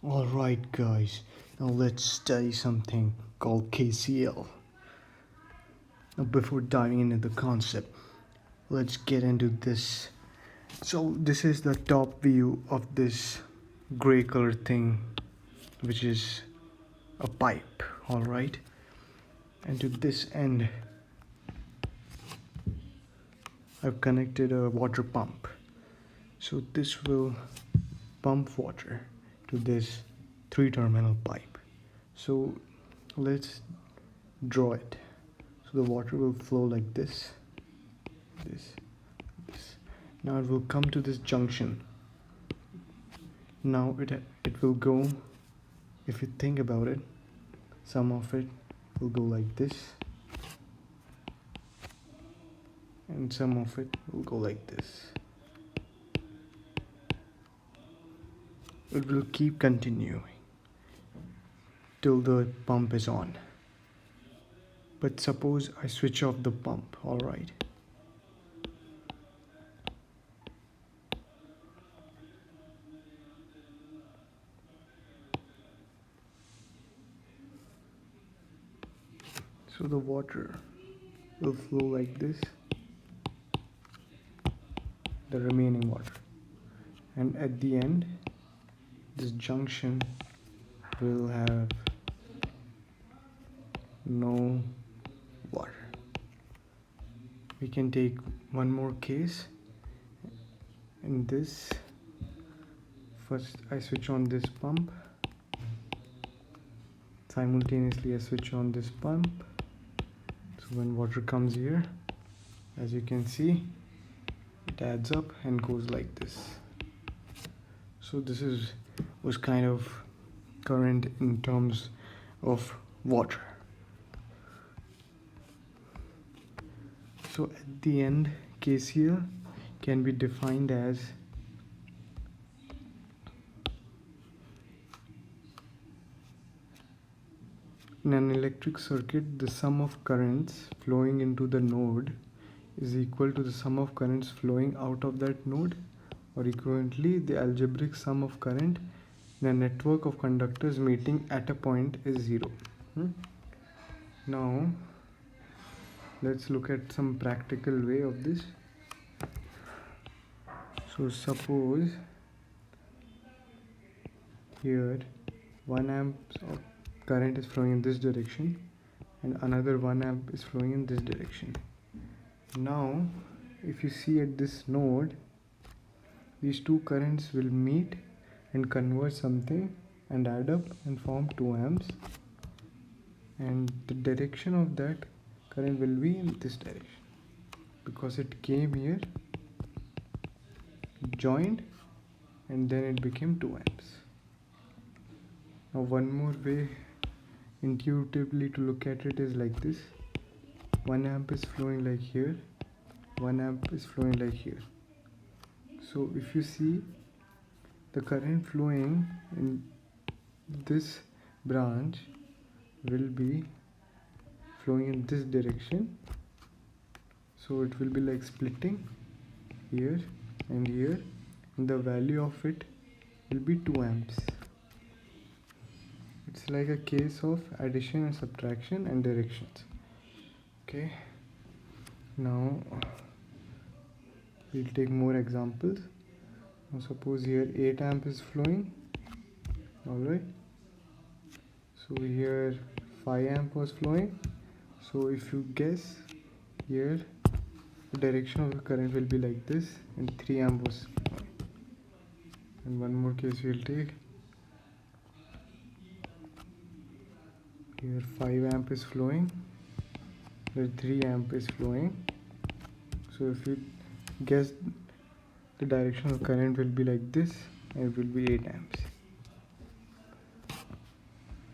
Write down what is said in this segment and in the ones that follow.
Alright guys, now let's study something called KCL. Now before diving into the concept, let's get into this. So this is the top view of this gray color thing, which is a pipe, alright? And to this end, I've connected a water pump. So this will pump water to this 3-terminal pipe. So let's draw it. So the water will flow like this. Now it will come to this junction. Now it will go, if you think about it, some of it will go like this, and some of it will go like this. It will keep continuing till the pump is on. But suppose I switch off the pump, alright? So the water will flow like this, the remaining water. And at the end, this junction will have no water. We can take one more case. In this, first I switch on this pump. Simultaneously I switch on this pump. So when water comes here, as you can see, it adds up and goes like this. So this was kind of current in terms of water. So at the end, KCL can be defined as in an electric circuit, the sum of currents flowing into the node is equal to the sum of currents flowing out of that node, or equivalently, the algebraic sum of current in a network of conductors meeting at a point is 0. Now, let's look at some practical way of this. So suppose here 1 amp of current is flowing in this direction and another 1 amp is flowing in this direction. Now if you see at this node, these two currents will meet and converge something and add up and form 2 amps, and the direction of that current will be in this direction because it came here, joined, and then it became 2 amps. Now one more way intuitively to look at it is like this. 1 amp is flowing like here, 1 amp is flowing like here. So if you see, the current flowing in this branch will be flowing in this direction, so it will be like splitting here and here, and the value of it will be 2 amps. It's like a case of addition and subtraction and directions. Okay, now we'll take more examples. Now suppose here 8 amp is flowing, alright. So here 5 amp was flowing. So if you guess here, the direction of the current will be like this, and 3 amp was flowing. And one more case we'll take. Here 5 amp is flowing, here 3 amp is flowing. So if you guess, the direction of the current will be like this, and it will be 8 amps.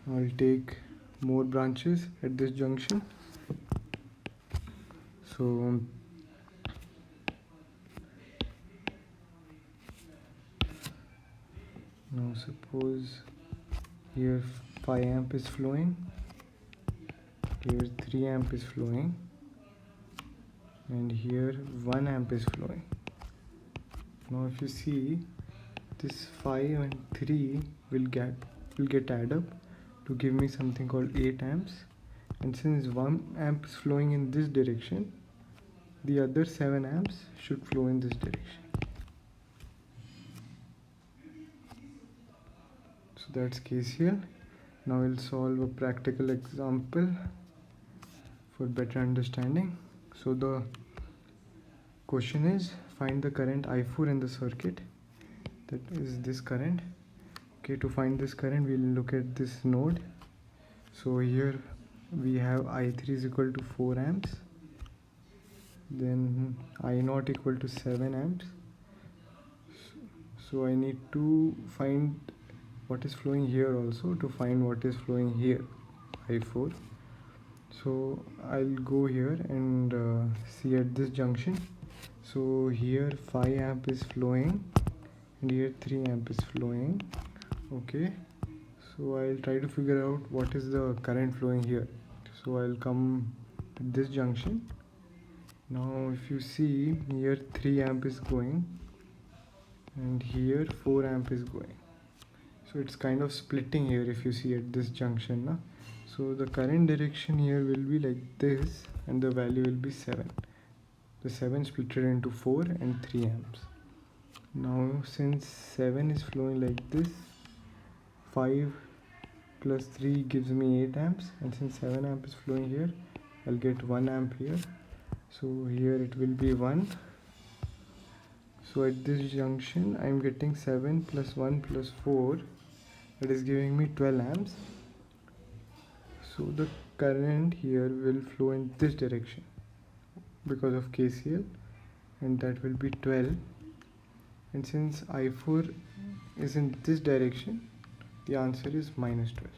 I'll take more branches at this junction. So now suppose here 5 amp is flowing, here 3 amp is flowing, and here 1 amp is flowing. Now if you see, this 5 and 3 will get add up to give me something called 8 amps, and since 1 amp is flowing in this direction, the other 7 amps should flow in this direction. So that's KCL. Now we'll solve a practical example for better understanding. So the question is, find the current I4 in the circuit, that is this current. Okay, to find this current we'll look at this node. So here we have I3 is equal to 4 amps, then I0 equal to 7 amps. So I need to find what is flowing here also to find what is flowing here, I4. So I'll go here and see at this junction. So here 5 amp is flowing and here 3 amp is flowing. Okay, so I'll try to figure out what is the current flowing here. So I'll come at this junction. Now if you see, here 3 amp is going and here 4 amp is going. So it's kind of splitting here if you see at this junction na? So the current direction here will be like this and the value will be 7. The 7 splitted into 4 and 3 amps. Now since 7 is flowing like this, 5 plus 3 gives me 8 amps, and since 7 amp is flowing here, I'll get 1 amp here. So here it will be 1. So at this junction I'm getting 7 plus 1 plus 4, that is giving me 12 amps. So the current here will flow in this direction because of KCL, and that will be 12. And since I4 is in this direction, the answer is minus 12.